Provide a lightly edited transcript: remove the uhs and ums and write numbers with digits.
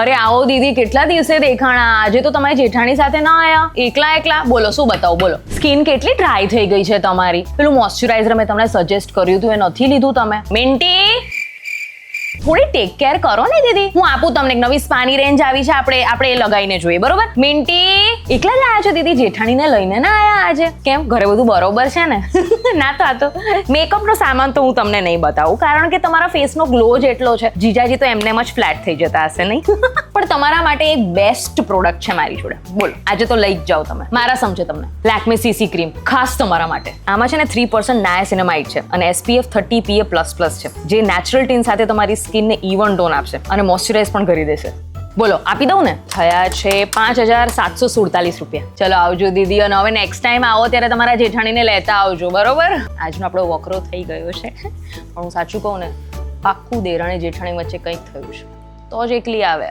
અરે આવો દીદી, કેટલા દિવસે દેખાણા. આજે તો તમારી જેઠાણી સાથે ના આયા, એકલા એકલા. બોલો શું બતાવું, બોલો. સ્કિન કેટલી ડ્રાય થઈ ગઈ છે તમારી. પેલું મોઇશ્ચરાઇઝર મેં તમને સજેસ્ટ કર્યું હતું, એ નથી લીધું તમે. મિન્ટી, થોડી ટેક કેર કરો ને દીદી. હું આપું તમને એક નવી સ્પાની રેન્જ આવી છે, આપણે એ લગાવીને જોઈએ, બરોબર? મિન્ટી, એકલા જ આયા છો દીદી? જેઠાણીને લઈને ના આયા આજે? કેમ, ઘરે બધું બરોબર છે ને? ના થતો. મેકઅપનો સામાન તો હું તમને નહીં બતાવું, કારણ કે તમારા ફેસનો ગ્લો જ એટલો છે. જીજાજી તો એમને જ ફ્લેટ થઈ જતા હશે, નહીં? પણ તમારા માટે એક બેસ્ટ પ્રોડક્ટ છે મારી જોડે. બોલો, આજે તો લઈ જ જાઓ તમે. મારા સમજે તમને લેક્મે સીસી ક્રીમ ખાસ તમારા માટે. આમાં છે ને 3% નાયાસિનામાઇડ છે અને SPF 30 PA++ છે, જે નેચરલ ટીન સાથે તમારી સ્કિનને ઇવન ટોન આપશે અને મોઇશ્ચરાઇઝ પણ કરી દેશે. બોલો, આપી દઉં ને? થયા છે 5,747 રૂપિયા. ચલો આવજો દીદી, અને હવે નેક્સ્ટ ટાઈમ આવો ત્યારે તમારા જેઠાણીને લેતા આવજો, બરોબર? આજનો આપણો વકરો થઈ ગયો છે, પણ હું સાચું કહું ને, પાક્કું દેરાણી જેઠાણી વચ્ચે કંઈક થયું છે, તો જ એકલી આવે.